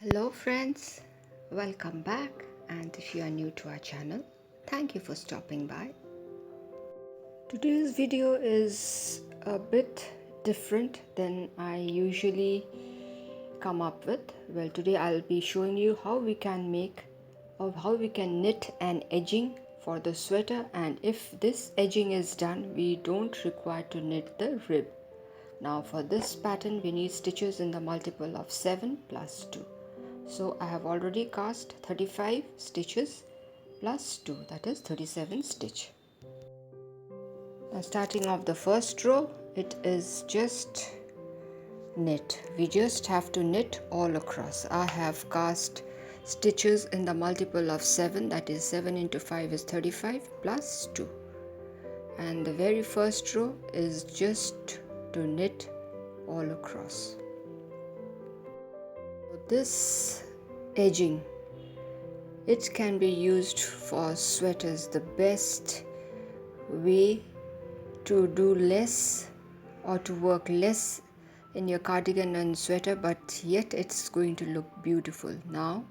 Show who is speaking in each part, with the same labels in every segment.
Speaker 1: Hello friends, welcome back, and if you are new to our channel, thank you for stopping by. Today's video is a bit different than I usually come up with. Well, today I'll be showing you how we can knit an edging for the sweater, and if this edging is done, we don't require to knit the rib. Now for this pattern we need stitches in the multiple of 7 plus 2. So I have already cast 35 stitches plus 2, that is 37 stitch. Now starting off the first row, it is just knit. We just have to knit all across. I have cast stitches in the multiple of 7, that is 7 into 5 is 35 plus 2. And the very first row is just to knit all across. This edging, it can be used for sweaters. The best way to do less or to work less in your cardigan and sweater, but yet it's going to look beautiful. Now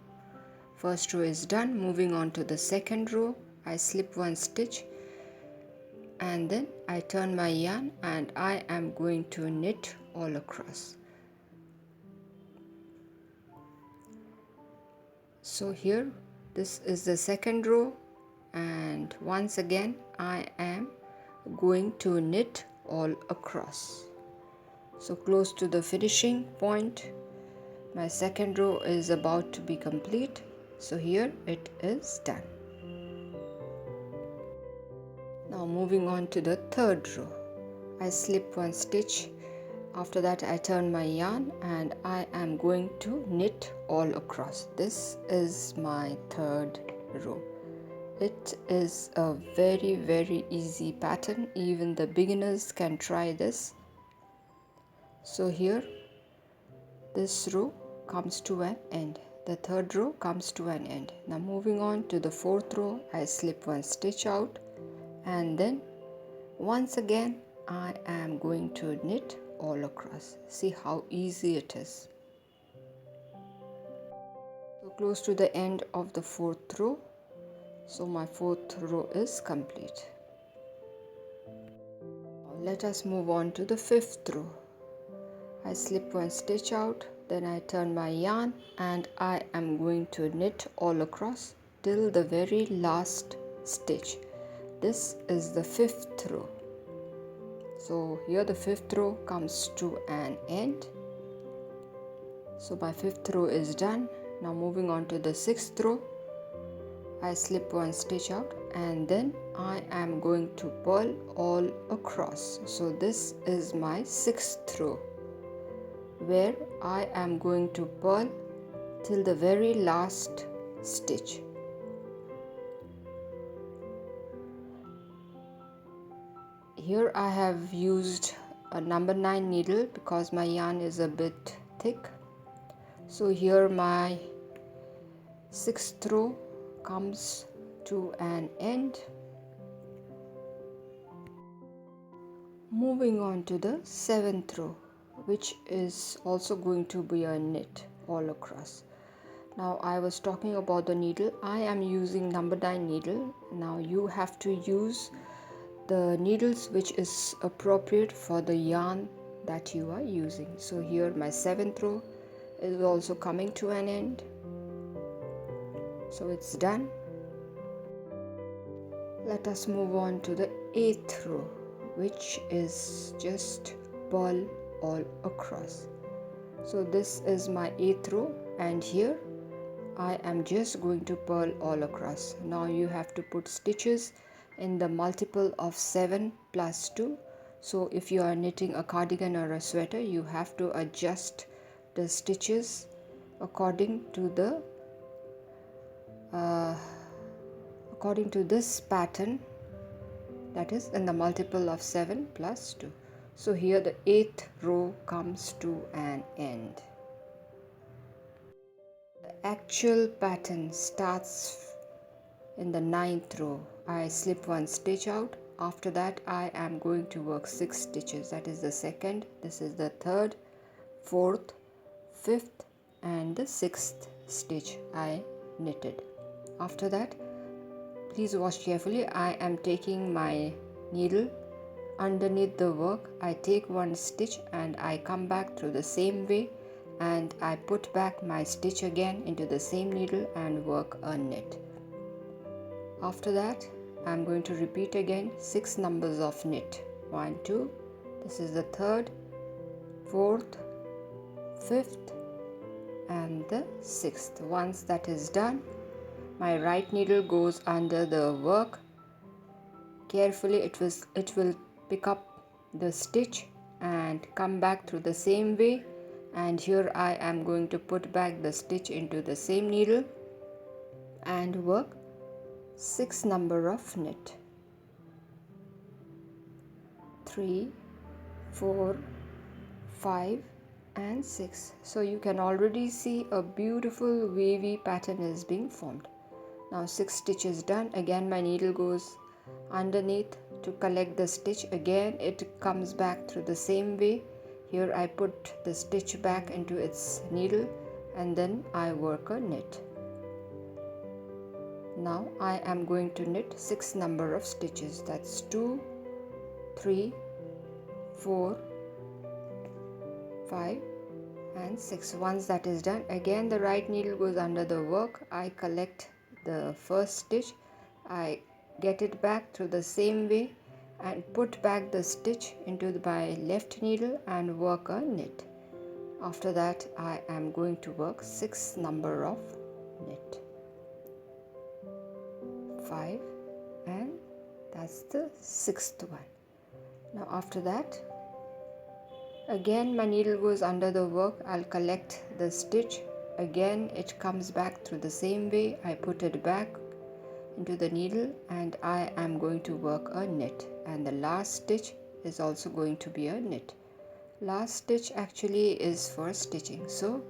Speaker 1: first row is done. Moving on to the second row, I slip one stitch and then I turn my yarn and I am going to knit all across. So here, this is the second row, and once again I am going to knit all across. So close to the finishing point, my second row is about to be complete. So here it is done. Now moving on to the third row, I slip one stitch. After that I turn my yarn and I am going to knit all across. This is my third row. It is a very easy pattern. Even the beginners can try this. So here this row comes to an end. The third row comes to an end. Now moving on to the fourth row, I slip one stitch out and then once again I am going to knit all across. See how easy it is. So close to the end of the fourth row. So my fourth row is complete. Now let us move on to the fifth row. I slip one stitch out, then I turn my yarn and I am going to knit all across till the very last stitch. This is the fifth row. So here the fifth row comes to an end. So my fifth row is done. Now moving on to the sixth row, I slip one stitch out and then I am going to purl all across. So this is my sixth row, where I am going to purl till the very last stitch. Here I have used a number 9 needle because my yarn is a bit thick. So here my sixth row comes to an end. Moving on to the seventh row, which is also going to be a knit all across. Now I was talking about the needle. I am using number 9 needle. Now you have to use the needles which is appropriate for the yarn that you are using. So here my seventh row is also coming to an end. So it's done. Let us move on to the eighth row, which is just purl all across. So this is my eighth row and here I am just going to purl all across. Now you have to put stitches in the multiple of 7 plus 2. So if you are knitting a cardigan or a sweater, you have to adjust the stitches according to this pattern, that is in the multiple of 7 plus 2. So here the 8th row comes to an end. The actual pattern starts in the 9th row. I slip one stitch out. After that I am going to work 6 stitches. That is the second, this is the third, fourth, fifth, and the 6th stitch I knitted. After that, please watch carefully. I am taking my needle underneath the work. I take one stitch and I come back through the same way, and I put back my stitch again into the same needle and work a knit. After that, I am going to repeat again 6 numbers of knit. 1, 2, this is the 3rd, 4th, 5th and the 6th. Once that is done, my right needle goes under the work. Carefully it will pick up the stitch and come back through the same way, and here I am going to put back the stitch into the same needle and work 6 number of knit. 3, 4, 5 and 6. So you can already see a beautiful wavy pattern is being formed. Now 6 stitches done. Again my needle goes underneath to collect the stitch. Again it comes back through the same way. Here I put the stitch back into its needle and then I work a knit. Now I am going to knit 6 number of stitches. That's 2, 3, 4, 5 and 6. Once that is done, again the right needle goes under the work. I collect the first stitch, I get it back through the same way and put back the stitch into my left needle and work a knit. After that I am going to work 6 number of knit. 5 and that's the 6th one. Now after that, again my needle goes under the work. I'll collect the stitch. Again it comes back through the same way. I put it back into the needle and I am going to work a knit, and the last stitch is also going to be a knit. Last stitch actually is for stitching. So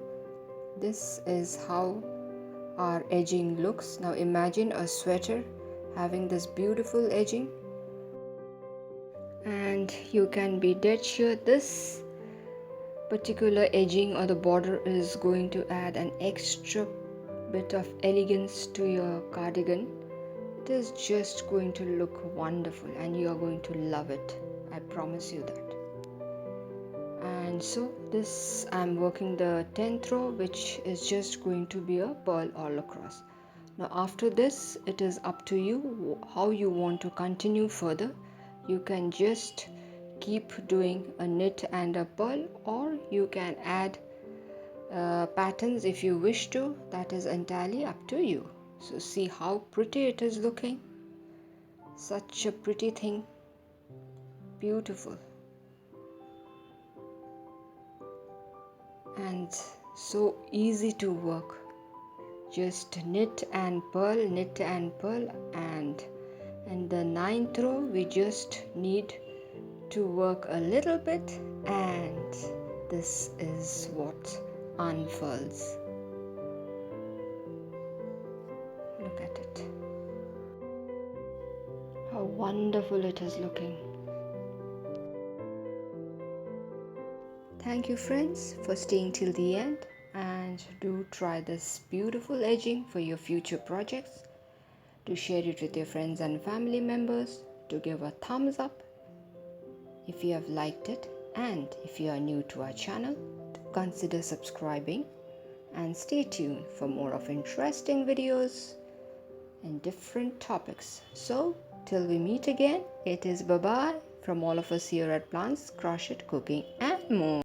Speaker 1: this is how our edging looks. Now imagine a sweater having this beautiful edging, and you can be dead sure this particular edging or the border is going to add an extra bit of elegance to your cardigan. It is just going to look wonderful and you are going to love it. I promise you that. And so this I'm working the 10th row, which is just going to be a purl all across. Now after this, it is up to you how you want to continue further. You can just keep doing a knit and a purl, or you can add patterns if you wish to. That is entirely up to you. So see how pretty it is looking. Such a pretty thing. Beautiful. And so easy to work. Just knit and purl, knit and purl, and in the 9th row we just need to work a little bit, and this is what unfurls. Look at it. How wonderful it is looking. Thank you friends for staying till the end, and do try this beautiful edging for your future projects. To share it with your friends and family members, to give a thumbs up if you have liked it, and if you are new to our channel, consider subscribing and stay tuned for more of interesting videos and different topics. So till we meet again, it is bye bye from all of us here at Plants, Crochet, Cooking and More.